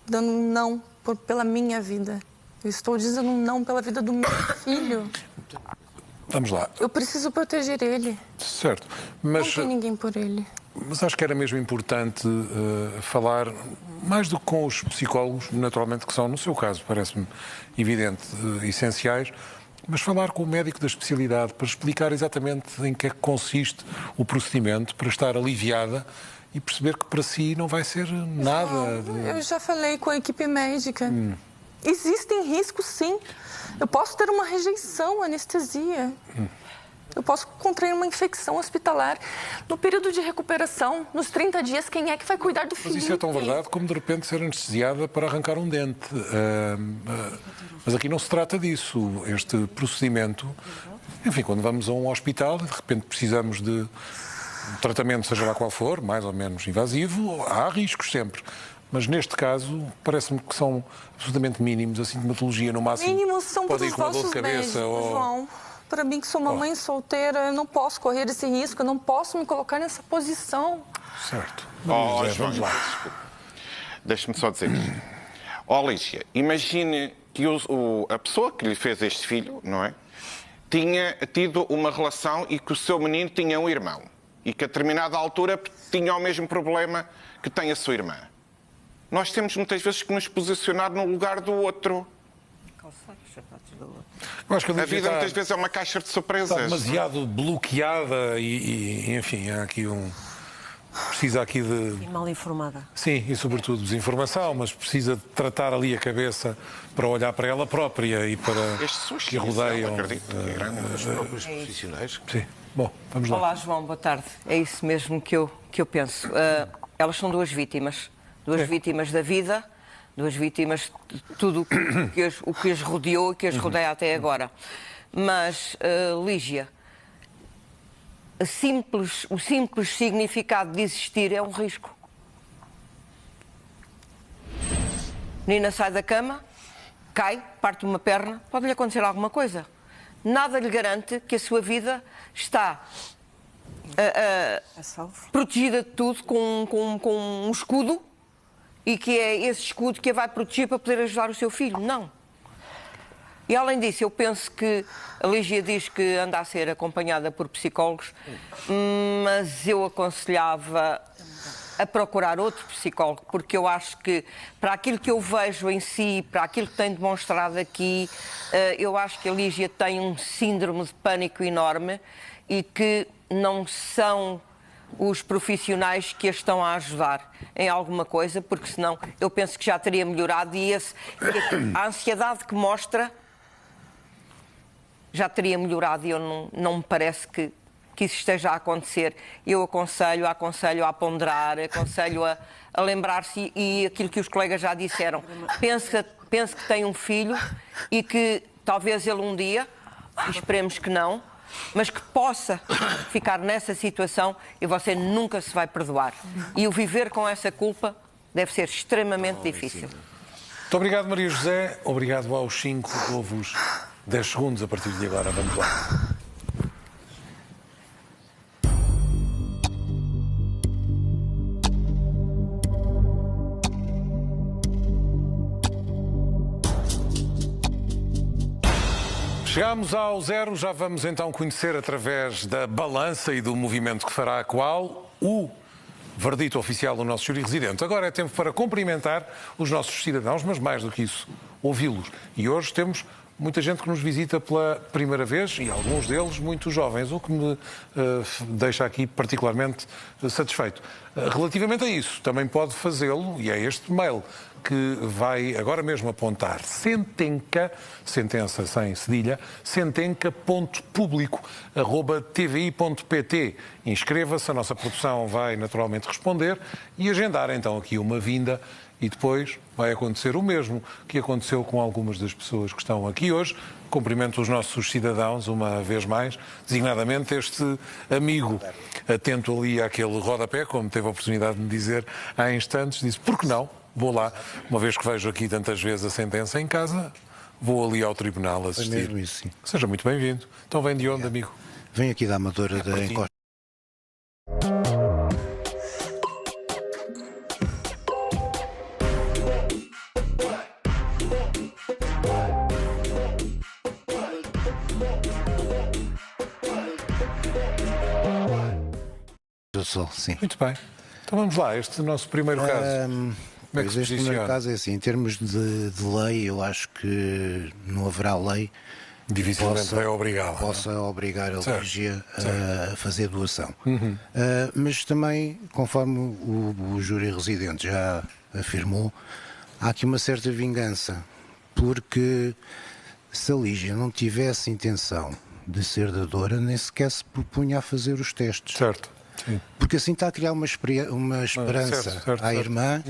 dando um não pela minha vida. Eu estou dizendo um não pela vida do meu filho. Vamos lá. Eu preciso proteger ele. Certo. Mas não tem ninguém por ele. Mas acho que era mesmo importante falar, mais do que com os psicólogos, naturalmente, que são, no seu caso, parece-me evidente, essenciais, mas falar com o médico da especialidade para explicar exatamente em que é que consiste o procedimento, para estar aliviada e perceber que para si não vai ser nada. Eu já falei com a equipe médica. Existem riscos, sim. Eu posso ter uma rejeição à anestesia. Eu posso contrair uma infecção hospitalar. No período de recuperação, nos 30 dias, quem é que vai cuidar do filho? Mas isso é tão verdade como de repente ser anestesiada para arrancar um dente. Mas aqui não se trata disso. Este procedimento, enfim, quando vamos a um hospital e de repente precisamos de um tratamento, seja lá qual for, mais ou menos invasivo, há riscos sempre. Mas neste caso, parece-me que são absolutamente mínimos. A sintomatologia, no máximo, mínimos são pode ir para os com uma dor de vossos cabeça médicos, João. Para mim, que sou uma mãe solteira, eu não posso correr esse risco, eu não posso me colocar nessa posição. Certo. Vamos lá. Deixa-me só dizer isto. Lígia, imagine que a pessoa que lhe fez este filho, não é? Tinha tido uma relação e que o seu menino tinha um irmão. E que a determinada altura tinha o mesmo problema que tem a sua irmã. Nós temos muitas vezes que nos posicionar no lugar do outro. Eu acho que a vida muitas vezes é uma caixa de surpresas. Está demasiado bloqueada e enfim, há aqui precisa aqui de... E mal informada. Sim, e sobretudo desinformação, mas precisa de tratar ali a cabeça para olhar para ela própria e para que rodeiam. Acredito que é grande dos próprios profissionais. Sim. Bom, vamos lá. Olá, João, boa tarde. É isso mesmo que eu penso. Elas são duas vítimas. Duas vítimas da vida, duas vítimas de tudo o que as rodeou e que as rodeia até agora. Mas, Lígia, o simples significado de existir é um risco. Menina sai da cama, cai, parte uma perna, pode-lhe acontecer alguma coisa. Nada lhe garante que a sua vida está protegida de tudo com um escudo e que é esse escudo que a vai proteger para poder ajudar o seu filho. Não. E além disso, eu penso que a Lígia diz que anda a ser acompanhada por psicólogos, mas eu aconselhava a procurar outro psicólogo, porque eu acho que, para aquilo que eu vejo em si, para aquilo que tem demonstrado aqui, eu acho que a Lígia tem um síndrome de pânico enorme e que não são os profissionais que a estão a ajudar em alguma coisa, porque senão eu penso que já teria melhorado e a ansiedade que mostra já teria melhorado e não me parece que isso esteja a acontecer. Eu aconselho a ponderar, aconselho a lembrar-se e aquilo que os colegas já disseram. Pense que tem um filho e que talvez ele um dia, esperemos que não, mas que possa ficar nessa situação e você nunca se vai perdoar. E o viver com essa culpa deve ser extremamente difícil. Muito obrigado, Maria José. Obrigado aos 5. Dou-vos 10 segundos a partir de agora. Vamos lá. Chegámos ao 0, já vamos então conhecer através da balança e do movimento que fará a qual o verdito oficial do nosso júri residente. Agora é tempo para cumprimentar os nossos cidadãos, mas mais do que isso, ouvi-los. E hoje temos muita gente que nos visita pela primeira vez e alguns deles muito jovens, o que me deixa aqui particularmente satisfeito. Relativamente a isso, também pode fazê-lo, e é este mail que vai agora mesmo apontar sentenca, sentença sem cedilha, sentenca.publico@tvi.pt. Inscreva-se, a nossa produção vai naturalmente responder e agendar então aqui uma vinda e depois vai acontecer o mesmo que aconteceu com algumas das pessoas que estão aqui hoje. Cumprimento os nossos cidadãos uma vez mais, designadamente este amigo, atento ali àquele rodapé, como teve a oportunidade de me dizer há instantes, disse, por que não? Vou lá, uma vez que vejo aqui tantas vezes a sentença em casa, vou ali ao tribunal assistir. É mesmo isso, sim. Seja muito bem-vindo. Então vem de onde, amigo? Vem aqui da Amadora da Encosta. Do Sol, sim. Muito bem. Então vamos lá, este nosso primeiro caso. Como é que se este primeiro caso é assim, em termos de lei, eu acho que não haverá lei Dificilmente vai obrigá-la. Possa obrigar a Certo, Lígia a fazer doação. Mas também, conforme o júri residente já afirmou, há aqui uma certa vingança, porque se a Lígia não tivesse intenção de ser dadora, nem sequer se propunha a fazer os testes. Certo. Sim. Porque assim está a criar uma esperança à irmã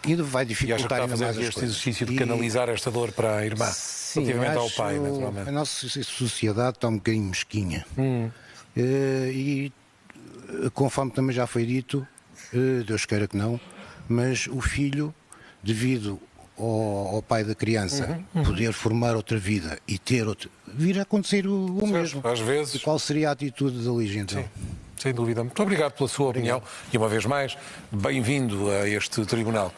e vai E acha que dificultar está a ainda fazer mais as este coisas. exercício de canalizar esta dor para a irmã, Sim, relativamente ao acho pai, naturalmente. A nossa sociedade está um bocadinho mesquinha. E conforme também já foi dito, Deus queira que não, mas o filho, devido ao pai da criança poder formar outra vida e ter outra, vir a acontecer o mesmo. Às vezes. E qual seria a atitude da Lígia então? Sim, sem dúvida. Muito obrigado pela sua opinião e, uma vez mais, bem-vindo a este tribunal.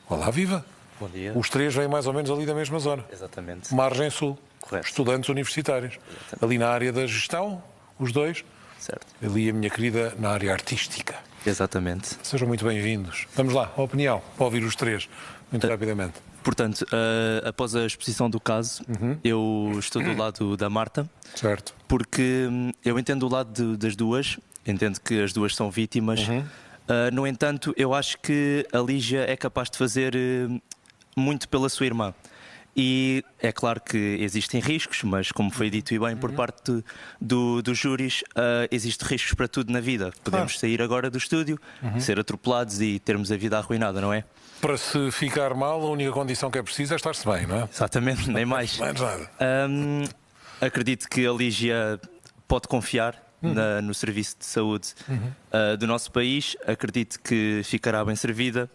Olá, viva! Bom dia. Os três vêm mais ou menos ali da mesma zona. Exatamente. Margem Sul. Correto. Estudantes universitários. Exatamente. Ali na área da gestão, os dois. Certo. Ali a minha querida na área artística. Exatamente. Sejam muito bem-vindos. Vamos lá, a opinião, para ouvir os três, muito rapidamente. Portanto, após a exposição do caso, eu estou do lado da Marta. Certo. Porque eu entendo o lado das duas, entendo que as duas são vítimas. No entanto, eu acho que a Lígia é capaz de fazer muito pela sua irmã. E é claro que existem riscos, mas como foi dito e bem por parte dos júris, existem riscos para tudo na vida. Podemos sair agora do estúdio, ser atropelados e termos a vida arruinada, não é? Para se ficar mal, a única condição que é preciso é estar-se bem, não é? Exatamente, nem mais. Mais nada. Acredito que a Lígia pode confiar no serviço de saúde do nosso país. Acredito que ficará bem servida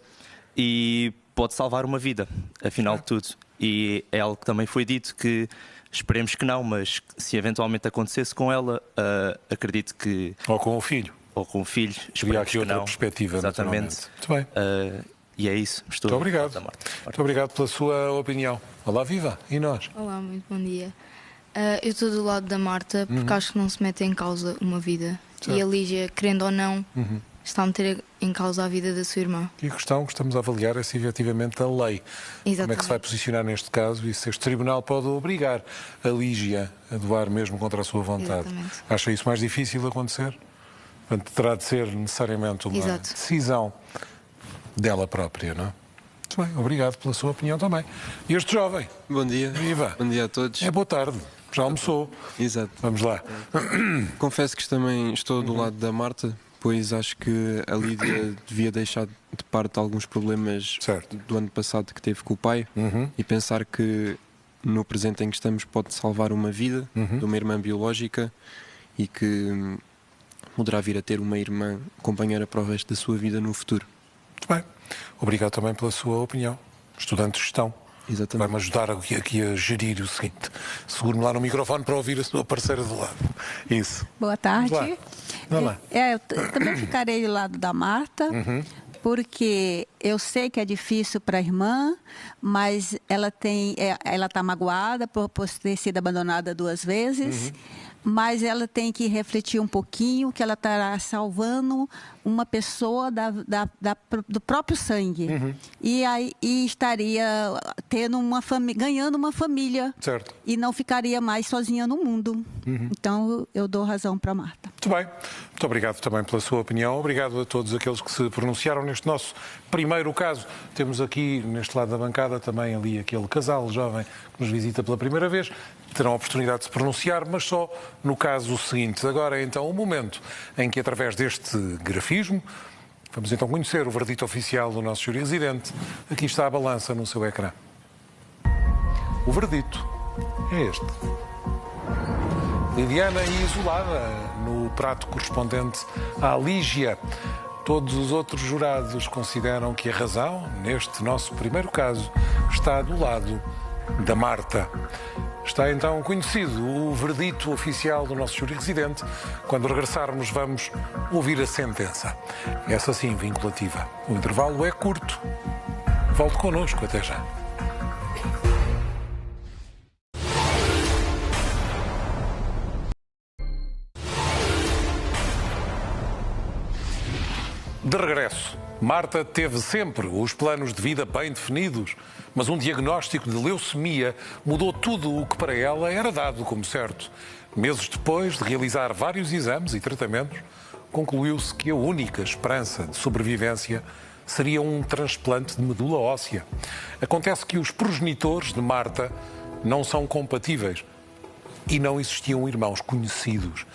e pode salvar uma vida, afinal de tudo. E é algo que também foi dito que esperemos que não, mas se eventualmente acontecesse com ela, acredito que... Ou com o filho. Ou com o filho. Seria aqui outra não. perspectiva, Exatamente. Muito bem. E é isso. Estou muito obrigado. Muito obrigado pela sua opinião. Olá, viva. E nós? Olá, muito bom dia. Eu estou do lado da Marta porque acho que não se mete em causa uma vida. Certo. E a Lígia, querendo ou não, está a meter em causa a vida da sua irmã. E a questão que estamos a avaliar é se efetivamente a lei, Exatamente. como é que se vai posicionar neste caso e se este tribunal pode obrigar a Lígia a doar mesmo contra a sua vontade. Exatamente. Acha isso mais difícil de acontecer? Portanto, terá de ser necessariamente uma decisão dela própria, não é? Muito bem, obrigado pela sua opinião também. E este jovem? Bom dia. Viva. Bom dia a todos. É boa tarde. Já almoçou. Exato. Vamos lá. Confesso que também estou do lado da Marta, pois acho que a Lídia devia deixar de parte alguns problemas do ano passado que teve com o pai e pensar que no presente em que estamos pode salvar uma vida de uma irmã biológica e que poderá vir a ter uma irmã companheira para o resto da sua vida no futuro. Muito bem. Obrigado também pela sua opinião. Estudante de gestão. Exatamente. Vai-me ajudar aqui a gerir o seguinte. Seguro-me lá no microfone para ouvir a sua parceira do lado. Isso. Boa tarde. Vamos lá. Eu também ficarei do lado da Marta, porque eu sei que é difícil para a irmã, mas ela está magoada por ter sido abandonada 2 vezes. Mas ela tem que refletir um pouquinho que ela estará salvando uma pessoa do próprio sangue. E estaria tendo ganhando uma família. Certo. E não ficaria mais sozinha no mundo. Então, eu dou razão para a Marta. Muito bem. Muito obrigado também pela sua opinião. Obrigado a todos aqueles que se pronunciaram neste nosso primeiro caso. Temos aqui, neste lado da bancada, também ali aquele casal jovem que nos visita pela primeira vez. Terão a oportunidade de se pronunciar, mas só no caso seguinte. Agora, então, o momento em que, através deste grafismo, vamos então conhecer o verdito oficial do nosso júri residente. Aqui está a balança no seu ecrã. O verdito é este. Liliana e isolada no prato correspondente à Lígia. Todos os outros jurados consideram que a razão, neste nosso primeiro caso, está do lado da Marta. Está então conhecido o verdito oficial do nosso júri residente. Quando regressarmos, vamos ouvir a sentença. Essa sim, vinculativa. O intervalo é curto. Volte connosco, até já. De regresso. Marta teve sempre os planos de vida bem definidos, mas um diagnóstico de leucemia mudou tudo o que para ela era dado como certo. Meses depois de realizar vários exames e tratamentos, concluiu-se que a única esperança de sobrevivência seria um transplante de medula óssea. Acontece que os progenitores de Marta não são compatíveis e não existiam irmãos conhecidos.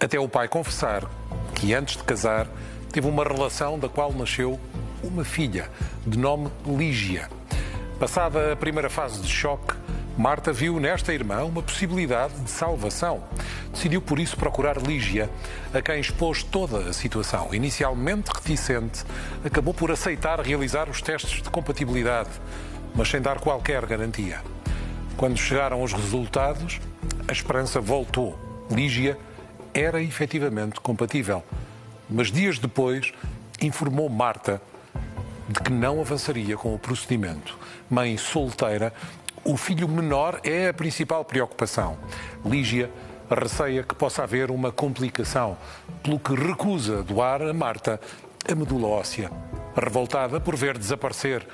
Até o pai confessar que, antes de casar, teve uma relação da qual nasceu uma filha, de nome Lígia. Passada a primeira fase de choque, Marta viu nesta irmã uma possibilidade de salvação. Decidiu, por isso, procurar Lígia, a quem expôs toda a situação. Inicialmente reticente, acabou por aceitar realizar os testes de compatibilidade, mas sem dar qualquer garantia. Quando chegaram os resultados, a esperança voltou. Lígia era efetivamente compatível. Mas dias depois, informou Marta de que não avançaria com o procedimento. Mãe solteira, o filho menor é a principal preocupação. Lígia receia que possa haver uma complicação, pelo que recusa doar a Marta a medula óssea. Revoltada por ver desaparecer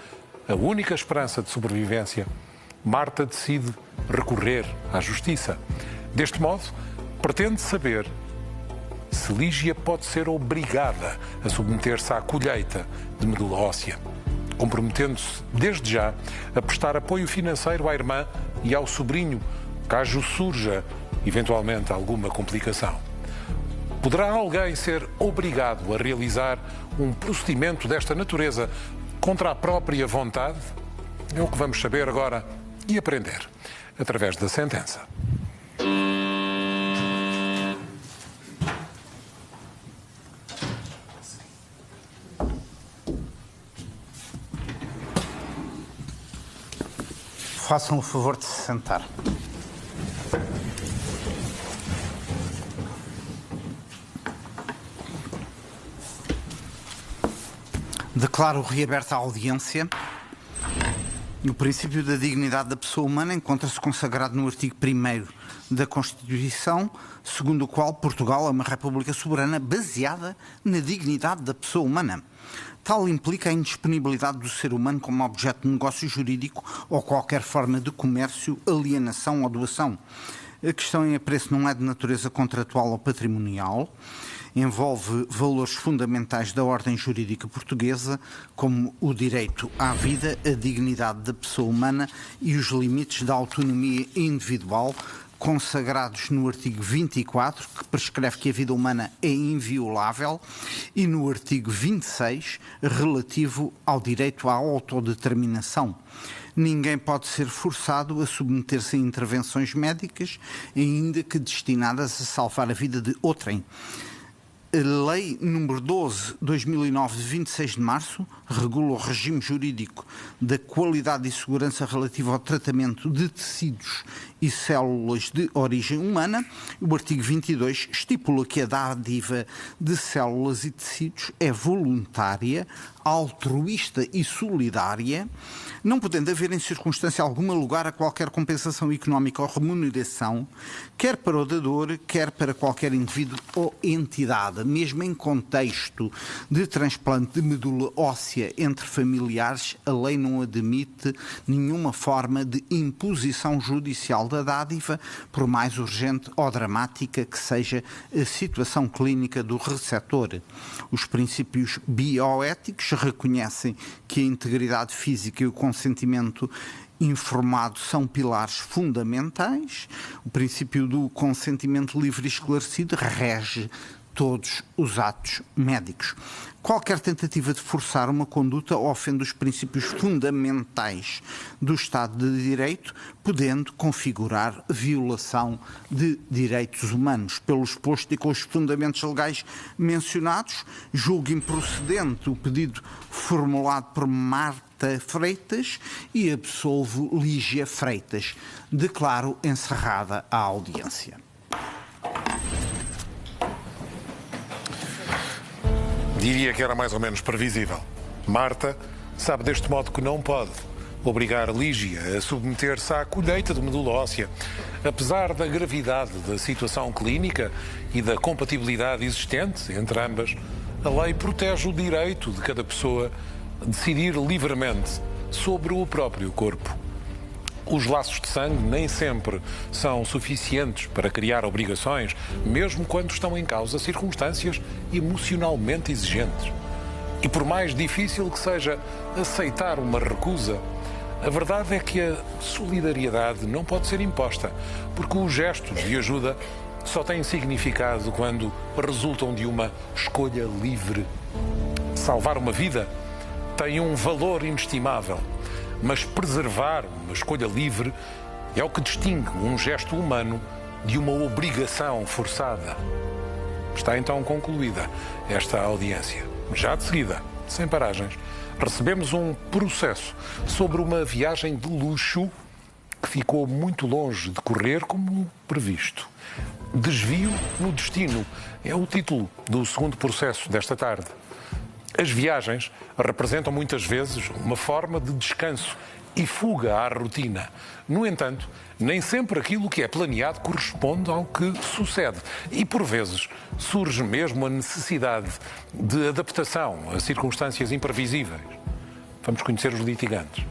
a única esperança de sobrevivência, Marta decide recorrer à justiça. Deste modo, pretende saber se Lígia pode ser obrigada a submeter-se à colheita de medula óssea, comprometendo-se desde já a prestar apoio financeiro à irmã e ao sobrinho, caso surja eventualmente alguma complicação. Poderá alguém ser obrigado a realizar um procedimento desta natureza contra a própria vontade? É o que vamos saber agora e aprender através da sentença. Façam o favor de se sentar. Declaro reaberta a audiência. O princípio da dignidade da pessoa humana encontra-se consagrado no artigo 1º da Constituição, segundo o qual Portugal é uma república soberana baseada na dignidade da pessoa humana. Tal implica a indisponibilidade do ser humano como objeto de negócio jurídico ou qualquer forma de comércio, alienação ou doação. A questão em apreço não é de natureza contratual ou patrimonial, envolve valores fundamentais da ordem jurídica portuguesa, como o direito à vida, a dignidade da pessoa humana e os limites da autonomia individual, consagrados no artigo 24, que prescreve que a vida humana é inviolável, e no artigo 26, relativo ao direito à autodeterminação. Ninguém pode ser forçado a submeter-se a intervenções médicas, ainda que destinadas a salvar a vida de outrem. A Lei nº 12/2009, de 26 de março, regula o regime jurídico da qualidade e segurança relativa ao tratamento de tecidos e células de origem humana. O artigo 22 estipula que a dádiva de células e tecidos é voluntária, altruísta e solidária, não podendo haver em circunstância alguma lugar a qualquer compensação económica ou remuneração, quer para o dador, quer para qualquer indivíduo ou entidade. Mesmo em contexto de transplante de medula óssea entre familiares, a lei não admite nenhuma forma de imposição judicial da dádiva, por mais urgente ou dramática que seja a situação clínica do receptor. Os princípios bioéticos reconhecem que a integridade física e o consentimento informado são pilares fundamentais. O princípio do consentimento livre e esclarecido rege todos os atos médicos. Qualquer tentativa de forçar uma conduta ofende os princípios fundamentais do Estado de Direito, podendo configurar violação de direitos humanos. Pelo exposto e com os fundamentos legais mencionados, julgo improcedente o pedido formulado por Marta Freitas e absolvo Lígia Freitas. Declaro encerrada a audiência. Diria que era mais ou menos previsível. Marta sabe deste modo que não pode obrigar Lígia a submeter-se à colheita de medula óssea. Apesar da gravidade da situação clínica e da compatibilidade existente entre ambas, a lei protege o direito de cada pessoa a decidir livremente sobre o próprio corpo. Os laços de sangue nem sempre são suficientes para criar obrigações, mesmo quando estão em causa circunstâncias emocionalmente exigentes. E por mais difícil que seja aceitar uma recusa, a verdade é que a solidariedade não pode ser imposta, porque os gestos de ajuda só têm significado quando resultam de uma escolha livre. Salvar uma vida tem um valor inestimável, mas preservar uma escolha livre é o que distingue um gesto humano de uma obrigação forçada. Está então concluída esta audiência. Já de seguida, sem paragens, recebemos um processo sobre uma viagem de luxo que ficou muito longe de correr como previsto. Desvio no destino é o título do segundo processo desta tarde. As viagens representam muitas vezes uma forma de descanso e fuga à rotina. No entanto, nem sempre aquilo que é planeado corresponde ao que sucede. E, por vezes, surge mesmo a necessidade de adaptação a circunstâncias imprevisíveis. Vamos conhecer os litigantes.